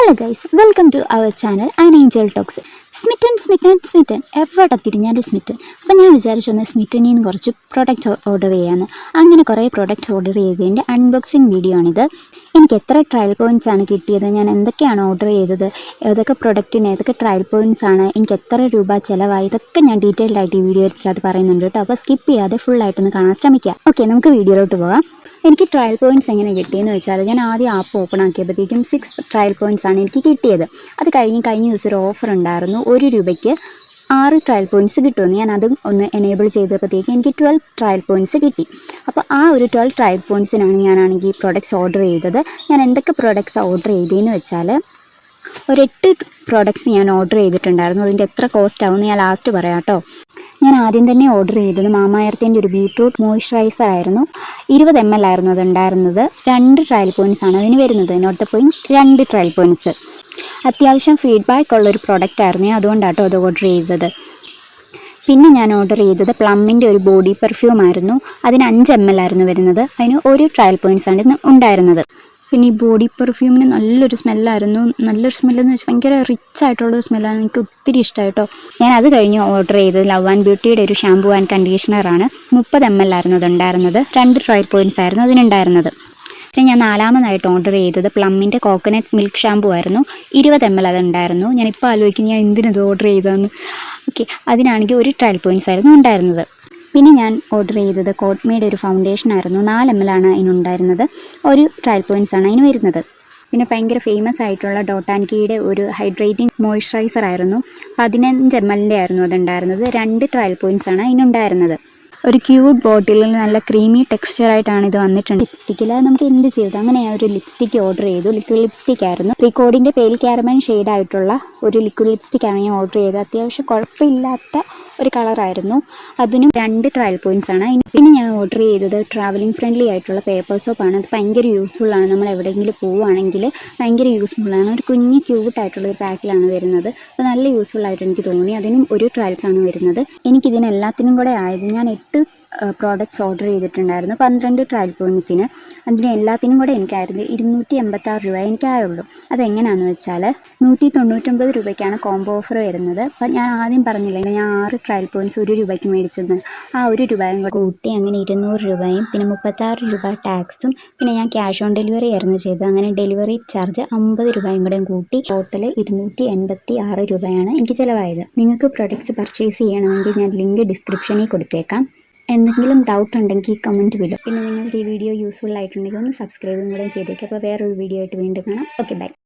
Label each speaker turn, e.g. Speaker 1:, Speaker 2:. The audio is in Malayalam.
Speaker 1: Hello guys, welcome to our channel Angel Talks. Smitten എവിടെ തിരിഞ്ഞാലും സ്മിറ്റൻ. അപ്പോൾ ഞാൻ വിചാരിച്ചൊന്ന് സ്മിറ്റനിൽ നിന്ന് കുറച്ച് പ്രൊഡക്റ്റ്സ് ഓർഡർ ചെയ്യാമെന്ന്. അങ്ങനെ കുറേ പ്രൊഡക്റ്റ്സ് ഓർഡർ ചെയ്തതിൻ്റെ അൺബോക്സിങ് വീഡിയോ ആണിത്. എനിക്ക് എത്ര ട്രയൽ പോയിൻറ്റ്സ് ആണ് കിട്ടിയത്, ഞാൻ എന്തൊക്കെയാണ് ഓർഡർ ചെയ്തത്, ഏതൊക്കെ പ്രൊഡക്റ്റിന് ഏതൊക്കെ ട്രയൽ പോയിൻറ്റ്സ് ആണ്, എനിക്ക് എത്ര രൂപ ചിലവായി, ഇതൊക്കെ ഞാൻ ഡീറ്റെയിൽഡ് ആയിട്ട് ഈ വീഡിയോയിൽ അത് പറയുന്നുണ്ട് കേട്ടോ. അപ്പോൾ സ്കിപ്പ് ചെയ്യാതെ ഫുള്ളായിട്ടൊന്ന് കാണാൻ ശ്രമിക്കുക. ഓക്കെ, നമുക്ക് വീഡിയോയിലോട്ട് പോകാം. എനിക്ക് ട്രയൽ പോയിൻറ്റ്സ് എങ്ങനെ കിട്ടിയെന്ന് വെച്ചാൽ, ഞാൻ ആദ്യം ആപ്പ് ഓപ്പൺ ആക്കിയപ്പോഴത്തേക്കും 6 ട്രയൽ പോയിൻറ്റ്സ് ആണ് എനിക്ക് കിട്ടിയത്. അത് കഴിഞ്ഞ ദിവസം ഒരു ഓഫർ ഉണ്ടായിരുന്നു, 1 രൂപയ്ക്ക് 6 ട്രയൽ പോയിൻറ്റ്സ് കിട്ടുമെന്ന്. ഞാൻ അതും ഒന്ന് എനേബിൾ ചെയ്തപ്പോഴത്തേക്കും എനിക്ക് 12 ട്രയൽ പോയിൻറ്റ്സ് കിട്ടി. അപ്പോൾ ആ ഒരു 12 ട്രയൽ പോയിൻറ്റ്സിനാണ് ഞാനാണെങ്കിൽ ഈ പ്രോഡക്റ്റ്സ് ഓർഡർ ചെയ്തത്. ഞാൻ എന്തൊക്കെ പ്രോഡക്റ്റ്സ് ഓർഡർ ചെയ്തതെന്ന് വെച്ചാൽ, ഒരു 8 പ്രോഡക്റ്റ്സ് ഞാൻ ഓർഡർ ചെയ്തിട്ടുണ്ടായിരുന്നു. അതിൻ്റെ എത്ര കോസ്റ്റ് ആവുമെന്ന് ഞാൻ ലാസ്റ്റ് പറയാം കേട്ടോ. ഞാൻ ആദ്യം തന്നെ ഓർഡർ ചെയ്തത് മാമാഎർത്തിൻ്റെ ഒരു ബീട്രൂട്ട് മോയ്സ്ചറൈസർ ആയിരുന്നു. 20 ml ആയിരുന്നു അത് ഉണ്ടായിരുന്നത്. 2 ട്രയൽ പോയിൻറ്റ്സ് ആണ് അതിന് വരുന്നത്. Note point 2 trial points. അത്യാവശ്യം ഫീഡ്ബാക്ക് ഉള്ളൊരു പ്രൊഡക്റ്റ് ആയിരുന്നു, അതുകൊണ്ടാട്ടോ അത് ഓർഡർ ചെയ്തത്. പിന്നെ ഞാൻ ഓർഡർ ചെയ്തത് പ്ലമ്മിൻ്റെ ഒരു ബോഡി പെർഫ്യൂം ആയിരുന്നു. അതിന് 5 ml ആയിരുന്നു വരുന്നത്. അതിന് 1 ട്രയൽ പോയിൻറ്റ്സ് ആണ് ഉണ്ടായിരുന്നത്. പിന്നെ ഈ ബോഡി പെർഫ്യൂമിന് നല്ലൊരു സ്മെല്ലായിരുന്നു. നല്ലൊരു സ്മെല്ലെന്ന് വെച്ചാൽ ഭയങ്കര റിച്ച് ആയിട്ടുള്ളൊരു സ്മെല്ലാണ്. എനിക്ക് ഒത്തിരി ഇഷ്ടമായിട്ടോ. ഞാൻ അത് കഴിഞ്ഞ് ഓർഡർ ചെയ്തത് ലവ് ആൻഡ് ബ്യൂട്ടിയുടെ ഒരു ഷാമ്പൂ ആൻഡ് കണ്ടീഷണറാണ്. 30 ml ആയിരുന്നു അതുണ്ടായിരുന്നത്. 2 ട്രയൽ പോയിൻറ്റ്സ് ആയിരുന്നു അതിനുണ്ടായിരുന്നത്. പിന്നെ ഞാൻ 4ാമതായിട്ട് ഓർഡർ ചെയ്തത് പ്ലമ്മിൻ്റെ കോക്കനട്ട് മിൽക്ക് ഷാമ്പൂ ആയിരുന്നു. 20 ml അതുണ്ടായിരുന്നു. ഞാനിപ്പോൾ ആലോചിക്കും ഞാൻ എന്തിനത് ഓർഡർ ചെയ്തതെന്ന്. ഓക്കെ, അതിനാണെങ്കിൽ 1 ട്രയൽ പോയിൻറ്റ്സ് ആയിരുന്നു ഉണ്ടായിരുന്നത്. പിന്നെ ഞാൻ ഓർഡർ ചെയ്തത് കോട്ട്മേയുടെ ഒരു ഫൗണ്ടേഷൻ ആയിരുന്നു. 4 ml ആണ് അതിനുണ്ടായിരുന്നത്. 1 ട്രയൽ പോയിൻറ്റ്സ് ആണ് അതിന് വരുന്നത്. പിന്നെ ഭയങ്കര ഫേമസ് ആയിട്ടുള്ള ഡോട്ട് ആൻഡ് കീയുടെ ഒരു ഹൈഡ്രേറ്റിംഗ് മോയ്സ്ചറൈസർ ആയിരുന്നു. 15 ml ആയിരുന്നു അതുണ്ടായിരുന്നത്. 2 ട്രയൽ പോയിൻറ്റ്സ് ആണ് അതിനുണ്ടായിരുന്നത്. ഒരു ക്യൂട്ട് ബോട്ടിലിൽ നല്ല ക്രീമി ടെക്സ്ചറായിട്ടാണ് ഇത് വന്നിട്ടുണ്ട്. ലിപ്സ്റ്റിക്കിൽ നമുക്ക് എന്ത് ചെയ്തു, അങ്ങനെ ഞാൻ ഒരു ലിപ്സ്റ്റിക്ക് ഓർഡർ ചെയ്തു. ലിക്വിഡ് ലിപ്സ്റ്റിക് ആയിരുന്നു. പ്രിക്കോഡിൻ്റെ പേൽ കാരമൻ ഷെയ്ഡായിട്ടുള്ള ഒരു ലിക്വിഡ് ലിപ്സ്റ്റിക്കാണ് ഞാൻ ഓർഡർ ചെയ്തത്. അത്യാവശ്യം കുഴപ്പമില്ലാത്ത ഒരു കളറായിരുന്നു. അതിനും 2 ട്രയൽ പോയിൻറ്റ്സ് ആണ്. പിന്നെ ഞാൻ ഓർഡർ ചെയ്തത് ട്രാവലിംഗ് ഫ്രണ്ട്ലി ആയിട്ടുള്ള പേപ്പർ സോപ്പാണ്. അത് ഭയങ്കര യൂസ്ഫുള്ളാണ്. നമ്മൾ എവിടെയെങ്കിലും പോവുകയാണെങ്കിൽ ഭയങ്കര യൂസ്ഫുള്ളാണ്. ഒരു കുഞ്ഞ് ക്യൂട്ടായിട്ടുള്ളൊരു പാക്കിലാണ് വരുന്നത്. അത് നല്ല യൂസ്ഫുള്ളായിട്ട് എനിക്ക് തോന്നി. അതിനും 1 ട്രയൽസ് ആണ് വരുന്നത്. എനിക്കിതിനെല്ലാത്തിനും കൂടെ ആയത്, ഞാൻ 8 പ്രോഡക്റ്റ്സ് ഓർഡർ ചെയ്തിട്ടുണ്ടായിരുന്നു. 12 ട്രയൽ പോയിൻറ്റ്സിന്. അതിന് എല്ലാത്തിനും കൂടെ എനിക്കായിരുന്നു 286 രൂപ എനിക്കായുള്ളൂ. അതെങ്ങനെയാണെന്ന് വെച്ചാൽ, 199 രൂപയ്ക്കാണ് കോംബോ ഓഫർ വരുന്നത്. അപ്പം ഞാൻ ആദ്യം പറഞ്ഞില്ലേ, ഞാൻ 6 ട്രയൽ പോയിൻറ്റ്സ് 1 രൂപയ്ക്ക് മേടിച്ചത്. ആ 1 രൂപയും കൂടെ കൂട്ടി അങ്ങനെ 200 രൂപയും പിന്നെ 36 രൂപ ടാക്സും പിന്നെ ഞാൻ ക്യാഷ് ഓൺ ഡെലിവറി ആയിരുന്നു ചെയ്തത്. അങ്ങനെ ഡെലിവറി ചാർജ് 50 രൂപയും കൂടെ കൂട്ടി ടോട്ടൽ 286 രൂപയാണ് എനിക്ക് ചിലവായത്. നിങ്ങൾക്ക് പ്രൊഡക്റ്റ്സ് പർച്ചേസ് ചെയ്യണമെങ്കിൽ ഞാൻ ലിങ്ക് ഡിസ്ക്രിപ്ഷനിൽ കൊടുത്തേക്കാം. എന്തെങ്കിലും ഡൗട്ട് ഉണ്ടെങ്കിൽ കമൻറ്റ് വിടും. പിന്നെ നിങ്ങൾക്ക് ഈ വീഡിയോ യൂസ്ഫുൾ ആയിട്ടുണ്ടെങ്കിൽ ഒന്ന് സബ്സ്ക്രൈബും കൂടെ ചെയ്തേക്കാം. അപ്പോൾ വേറൊരു വീഡിയോ ആയിട്ട് വീണ്ടും കാണാം. Okay, by.